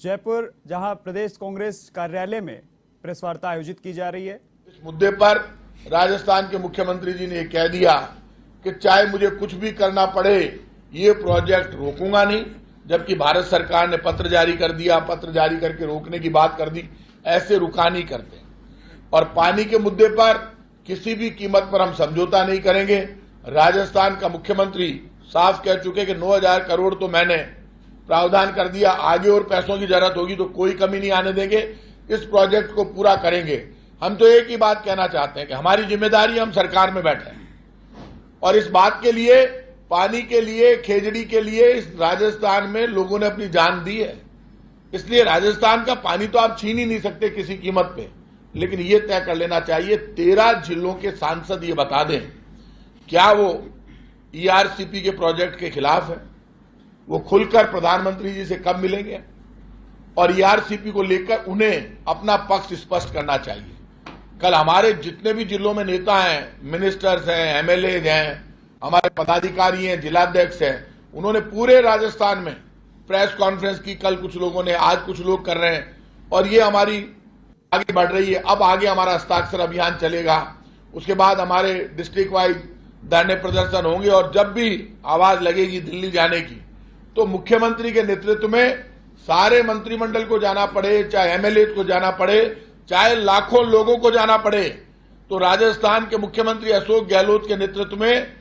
जयपुर, जहां प्रदेश कांग्रेस कार्यालय में प्रेस वार्ता आयोजित की जा रही है। इस मुद्दे पर राजस्थान के मुख्यमंत्री जी ने ये कह दिया कि चाहे मुझे कुछ भी करना पड़े, ये प्रोजेक्ट रोकूंगा नहीं। जबकि भारत सरकार ने पत्र जारी कर दिया, पत्र जारी करके रोकने की बात कर दी। ऐसे रुका नहीं करते। और पानी के मुद्दे पर किसी भी कीमत पर हम समझौता नहीं करेंगे। राजस्थान का मुख्यमंत्री साफ कह चुके कि 9,000 करोड़ तो मैंने प्रावधान कर दिया, आगे और पैसों की जरूरत होगी तो कोई कमी नहीं आने देंगे, इस प्रोजेक्ट को पूरा करेंगे। हम तो एक ही बात कहना चाहते हैं कि हमारी जिम्मेदारी, हम सरकार में बैठे हैं और इस बात के लिए, पानी के लिए, खेजड़ी के लिए इस राजस्थान में लोगों ने अपनी जान दी है। इसलिए राजस्थान का पानी तो आप छीन ही नहीं सकते किसी कीमत पे, लेकिन ये तय कर लेना चाहिए 13 जिलों के सांसद ये बता दें क्या वो ईआरसीपी के प्रोजेक्ट के खिलाफ है। वो खुलकर प्रधानमंत्री जी से कब मिलेंगे और ईआरसीपी को लेकर उन्हें अपना पक्ष स्पष्ट करना चाहिए। कल हमारे जितने भी जिलों में नेता हैं, मिनिस्टर्स हैं, एमएलए हैं, हमारे पदाधिकारी हैं, जिलाध्यक्ष हैं, उन्होंने पूरे राजस्थान में प्रेस कॉन्फ्रेंस की। कल कुछ लोगों ने, आज कुछ लोग कर रहे हैं और ये हमारी आगे बढ़ रही है। अब आगे हमारा हस्ताक्षर अभियान चलेगा, उसके बाद हमारे डिस्ट्रिक्ट वाइज धरने प्रदर्शन होंगे और जब भी आवाज लगेगी दिल्ली जाने की, तो मुख्यमंत्री के नेतृत्व में सारे मंत्रिमंडल को जाना पड़े, चाहे एमएलए को जाना पड़े, चाहे लाखों लोगों को जाना पड़े, तो राजस्थान के मुख्यमंत्री अशोक गहलोत के नेतृत्व में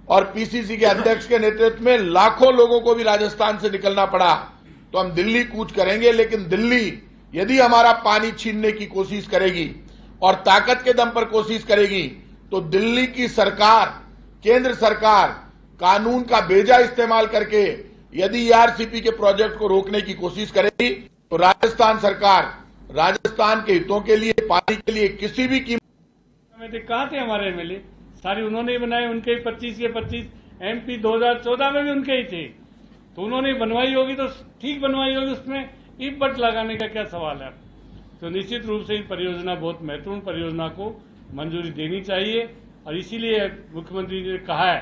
और पीसीसी के अध्यक्ष के नेतृत्व में लाखों लोगों को भी राजस्थान से निकलना पड़ा तो हम दिल्ली कूच करेंगे। लेकिन दिल्ली यदि हमारा पानी छीनने की कोशिश करेगी और ताकत के दम पर कोशिश करेगी, तो दिल्ली की सरकार, केंद्र सरकार कानून का बेजा इस्तेमाल करके यदि ईआरसीपी के प्रोजेक्ट को रोकने की कोशिश करेगी, तो राजस्थान सरकार राजस्थान के हितों के लिए, पानी के लिए किसी भी कीमत। कहाँ थे हमारे एमएलए? सारी उन्होंने ही बनाए, उनके ही 25 के 25 एमपी 2014 में भी उनके ही थे, तो उन्होंने बनवाई होगी तो ठीक बनवाई होगी, उसमें ईट बट लगाने का क्या सवाल है। तो निश्चित रूप से इस परियोजना, बहुत महत्वपूर्ण परियोजना को मंजूरी देनी चाहिए और इसीलिए मुख्यमंत्री जी ने कहा है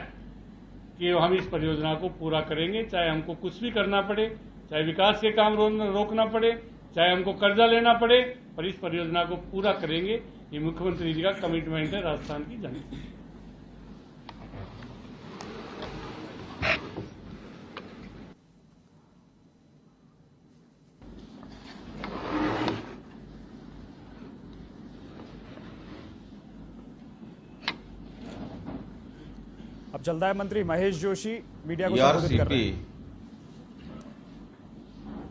कि हम इस परियोजना को पूरा करेंगे, चाहे हमको कुछ भी करना पड़े, चाहे विकास के काम रोकना पड़े, चाहे हमको कर्जा लेना पड़े, पर इस परियोजना को पूरा करेंगे। ये मुख्यमंत्री जी का कमिटमेंट है राजस्थान की जनता। अब जलदाय मंत्री महेश जोशी मीडिया को संबोधित कर रहे हैं।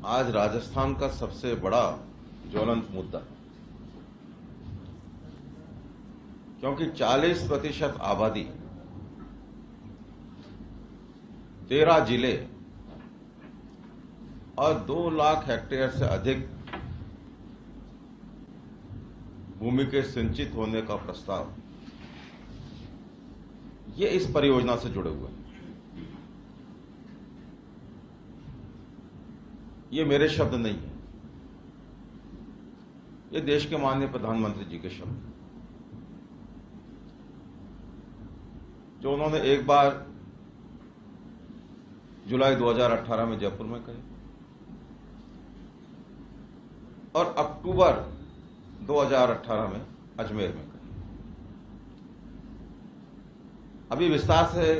आज राजस्थान का सबसे बड़ा ज्वलंत मुद्दा, क्योंकि 40% आबादी, 13 जिले और 2 लाख हेक्टेयर से अधिक भूमि के सिंचित होने का प्रस्ताव, ये इस परियोजना से जुड़े हुए हैं। ये मेरे शब्द नहीं है, ये देश के माननीय प्रधानमंत्री जी के शब्द, जो उन्होंने एक बार जुलाई 2018 में जयपुर में कहे और अक्टूबर 2018 में अजमेर में कहे। अभी विस्तार से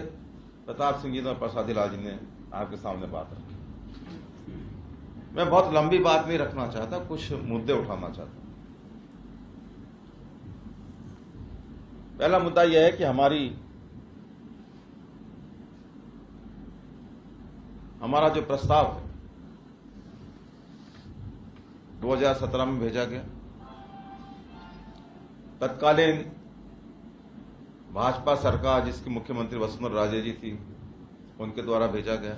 प्रताप सिंह जी और प्रसादी लाल जी ने आपके सामने बात रखी। मैं बहुत लंबी बात नहीं रखना चाहता, कुछ मुद्दे उठाना चाहता हूं। पहला मुद्दा यह है कि हमारा जो प्रस्ताव है 2017 में भेजा गया, तत्कालीन भाजपा सरकार जिसकी मुख्यमंत्री वसुंधरा राजे जी थी, उनके द्वारा भेजा गया।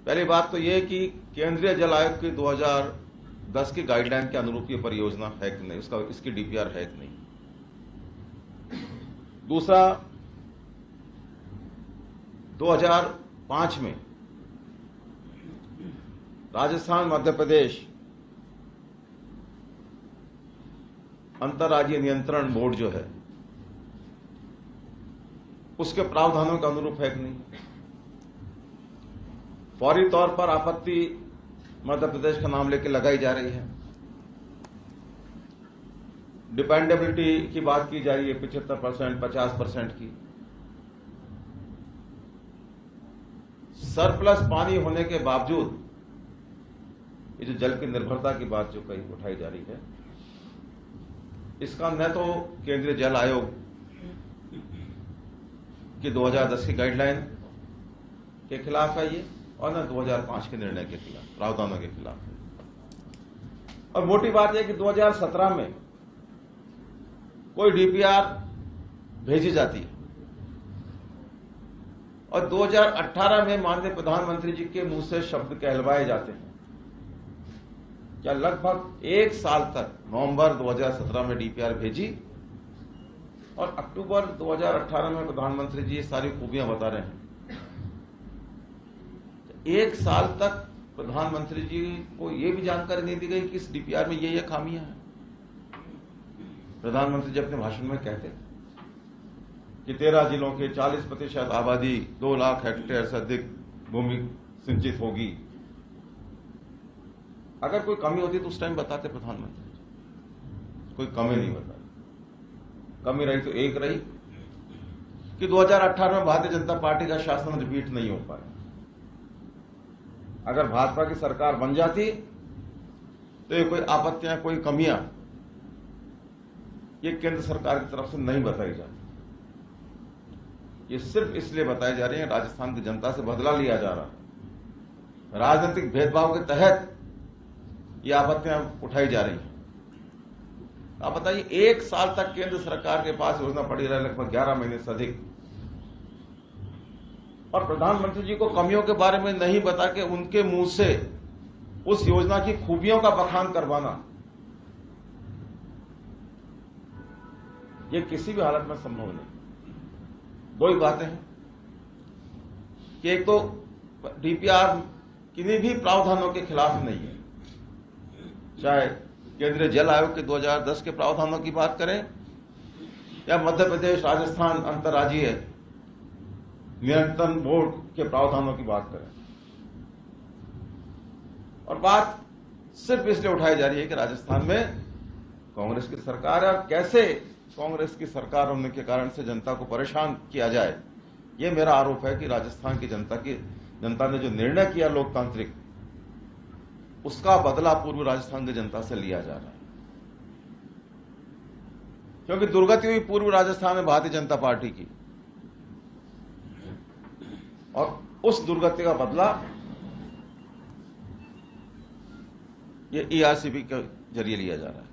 पहली बात तो यह कि केंद्रीय जल आयोग की 2010 की गाइडलाइन के अनुरूप ये परियोजना है कि नहीं, इसकी डीपीआर है कि नहीं। दूसरा, 2005 में राजस्थान मध्य प्रदेश अंतर्राज्यीय नियंत्रण बोर्ड जो है, उसके प्रावधानों के अनुरूप है कि नहीं। फौरी तौर पर आपत्ति मध्य प्रदेश का नाम लेकर लगाई जा रही है। डिपेंडेबिलिटी की बात की जा रही है 75%, 50% की। सरप्लस पानी होने के बावजूद ये जो जल की निर्भरता की बात जो कहीं उठाई जा रही है, इसका न तो केंद्रीय जल आयोग की 2010 की गाइडलाइन के खिलाफ है ये, और न 2005 के निर्णय के खिलाफ, प्रावधानों के खिलाफ है। और मोटी बात यह कि 2017 में कोई डीपीआर भेजी जाती है और 2018 में माननीय प्रधानमंत्री जी के मुंह से शब्द कहलवाए जाते हैं। क्या लगभग एक साल तक नवंबर 2017 में डीपीआर भेजी और अक्टूबर 2018 में प्रधानमंत्री जी ये सारी खूबियां बता रहे हैं। एक साल तक प्रधानमंत्री जी को यह भी जानकारी नहीं दी गई कि इस डीपीआर में ये खामियां हैं। प्रधानमंत्री जी अपने भाषण में कहते कि 13 जिलों के 40% आबादी 2 लाख हेक्टेयर से अधिक भूमि सिंचित होगी। अगर कोई कमी होती तो उस टाइम बताते प्रधानमंत्री जी, कोई कमी नहीं बताई। कमी रही तो एक रही कि 2018 में भारतीय जनता पार्टी का शासन रिपीट नहीं हो पाया। अगर भाजपा की सरकार बन जाती तो ये कोई आपत्तियां, कोई कमियां ये केंद्र सरकार की तरफ से नहीं बताई जाती। ये सिर्फ इसलिए बताई जा रही है राजस्थान की जनता से बदला लिया जा रहा है। राजनीतिक भेदभाव के तहत ये आपत्तियां उठाई जा रही हैं। आप बताइए, एक साल तक केंद्र सरकार के पास योजना पड़ी रही, लगभग 11 महीने से अधिक, और प्रधानमंत्री जी को कमियों के बारे में नहीं बता के उनके मुंह से उस योजना की खूबियों का बखान करवाना, यह किसी भी हालत में संभव नहीं। दो ही बातें हैं कि एक तो डीपीआर किन्हीं भी प्रावधानों के खिलाफ नहीं है, चाहे केंद्रीय जल आयोग के 2010 के प्रावधानों की बात करें या मध्य प्रदेश, राजस्थान अंतर्राज्यीय नियंत्रण बोर्ड के प्रावधानों की बात करें। और बात सिर्फ इसलिए उठाई जा रही है कि राजस्थान में कांग्रेस की सरकार है और कैसे कांग्रेस की सरकार होने के कारण से जनता को परेशान किया जाए। यह मेरा आरोप है कि राजस्थान की जनता ने जो निर्णय किया लोकतांत्रिक, उसका बदला पूर्व राजस्थान की जनता से लिया जा रहा है। क्योंकि दुर्गति हुई पूर्व राजस्थान में भारतीय जनता पार्टी की, और उस दुर्गति का बदला ये ईआरसीबी के जरिए लिया जा रहा है।